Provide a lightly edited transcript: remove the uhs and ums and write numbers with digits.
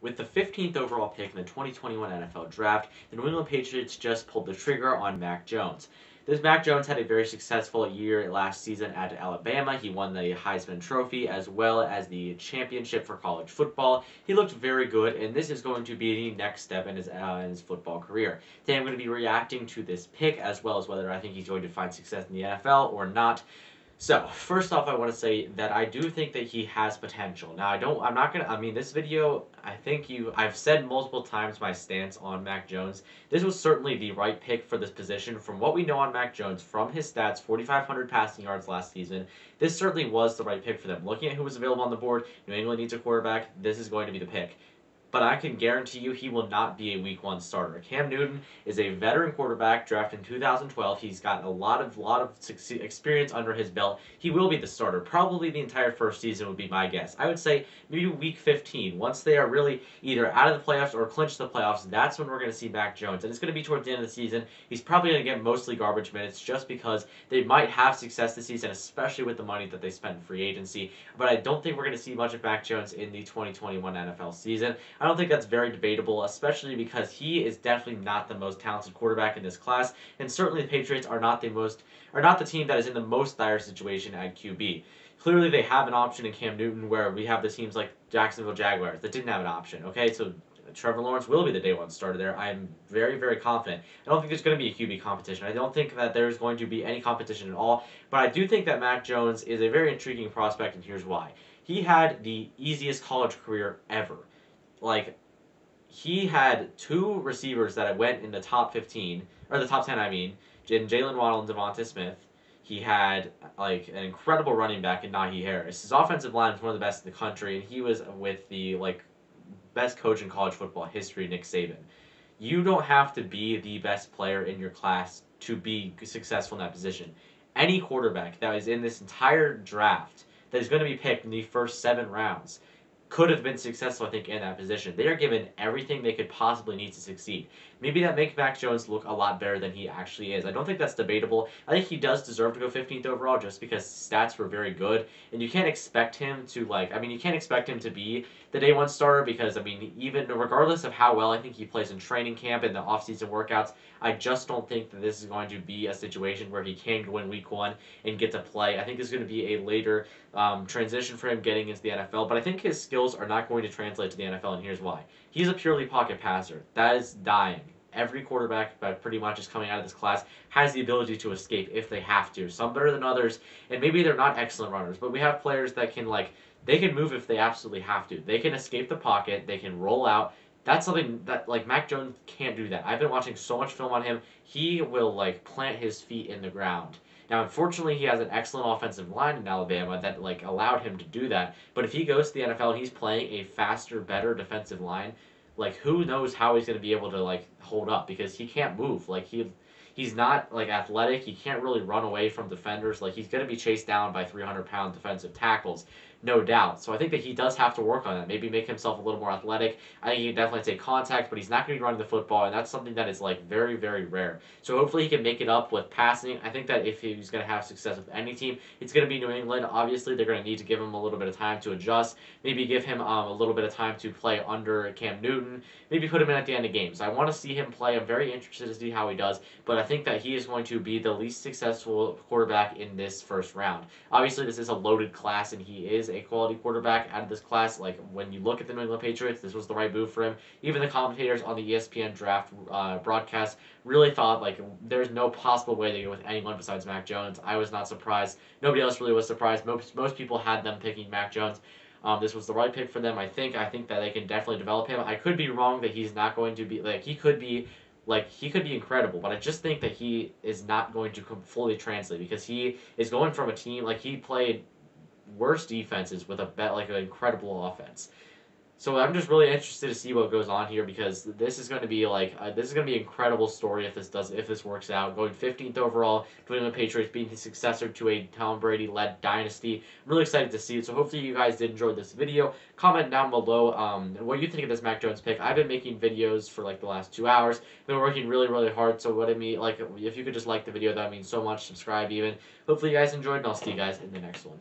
With the 15th overall pick in the 2021 NFL Draft, the New England Patriots just pulled the trigger on Mac Jones. This Mac Jones had a very successful year last season at Alabama. He won the Heisman Trophy as well as the championship for college football. He looked very good, and this is going to be the next step in his football career. Today I'm going to be reacting to this pick as well as whether I think he's going to find success in the NFL or not. So, first off, I want to say that I do think that he has potential. Now, I'm not gonna, this video, I've said multiple times my stance on Mac Jones. This was certainly the right pick for this position. From what we know on Mac Jones, from his stats, 4,500 passing yards last season, this certainly was the right pick for them. Looking at who was available on the board, New England needs a quarterback, this is going to be the pick. But I can guarantee you he will not be a week one starter. Cam Newton is a veteran quarterback drafted in 2012. He's got a lot of experience under his belt. He will be the starter. Probably the entire first season would be my guess. I would say maybe week 15. Once they are really either out of the playoffs or clinch the playoffs, that's when we're going to see Mac Jones. And it's going to be towards the end of the season. He's probably going to get mostly garbage minutes just because they might have success this season, especially with the money that they spent in free agency. But I don't think we're going to see much of Mac Jones in the 2021 NFL season. I don't think that's very debatable, especially because he is definitely not the most talented quarterback in this class, and certainly the Patriots are not the team that is in the most dire situation at QB. Clearly, they have an option in Cam Newton, where we have the teams like Jacksonville Jaguars that didn't have an option. Okay, so Trevor Lawrence will be the day one starter there. I am very, very confident. I don't think there's going to be a QB competition. I don't think that there's going to be any competition at all, but I do think that Mac Jones is a very intriguing prospect, and here's why. He had the easiest college career ever. He had two receivers that went in the top 15, or the top 10, in Jalen Waddle and Devonta Smith. He had, an incredible running back in Najee Harris. His offensive line was one of the best in the country, and he was with the, best coach in college football history, Nick Saban. You don't have to be the best player in your class to be successful in that position. Any quarterback that is in this entire draft that is going to be picked in the first 7 rounds could have been successful, I think, in that position. They are given everything they could possibly need to succeed. Maybe that makes Mac Jones look a lot better than he actually is. I don't think that's debatable. I think he does deserve to go 15th overall just because his stats were very good. And you can't expect him to, you can't expect him to be the day one starter because, even regardless of how well I think he plays in training camp and the offseason workouts, I just don't think that this is going to be a situation where he can go in week 1 and get to play. I think this is going to be a later transition for him getting into the NFL, but I think his skills are not going to translate to the NFL, and here's why. He's a purely pocket passer. That is dying. Every quarterback that pretty much is coming out of this class has the ability to escape if they have to. Some better than others, and maybe they're not excellent runners, but we have players that can, they can move if they absolutely have to. They can escape the pocket, they can roll out. That's something that, Mac Jones can't do that. I've been watching so much film on him. He will, plant his feet in the ground. Now, unfortunately, he has an excellent offensive line in Alabama that, allowed him to do that. But if he goes to the NFL and he's playing a faster, better defensive line, who knows how he's going to be able to, hold up, because he can't move. He's not, athletic. He can't really run away from defenders. He's going to be chased down by 300-pound defensive tackles, no doubt. So I think that he does have to work on that. Maybe make himself a little more athletic. I think he can definitely take contact, but he's not going to be running the football, and that's something that is, very, very rare. So hopefully he can make it up with passing. I think that if he's going to have success with any team, it's going to be New England. Obviously, they're going to need to give him a little bit of time to adjust. Maybe give him a little bit of time to play under Cam Newton. Maybe put him in at the end of games. I want to see him play. I'm very interested to see how he does, but I think that he is going to be the least successful quarterback in this first round. Obviously, this is a loaded class, and he is a quality quarterback out of this class. When you look at the New England Patriots, this was the right move for him. Even the commentators on the ESPN draft broadcast really thought, there's no possible way they go with anyone besides Mac Jones. I was not surprised. Nobody else really was surprised. Most people had them picking Mac Jones. This was the right pick for them, I think. I think that they can definitely develop him. I could be wrong that he's not going to be, he could be incredible, but I just think that he is not going to fully translate because he is going from a team, he played worse defenses with an incredible offense. So I'm just really interested to see what goes on here because this is going to be an incredible story if this works out. Going 15th overall, New England Patriots being the successor to a Tom Brady-led dynasty. I'm really excited to see it. So hopefully you guys did enjoy this video. Comment down below what you think of this Mac Jones pick. I've been making videos for the last 2 hours. Been working really, really hard. So if you could just like the video, that would mean so much. Subscribe even. Hopefully you guys enjoyed, and I'll see you guys in the next one.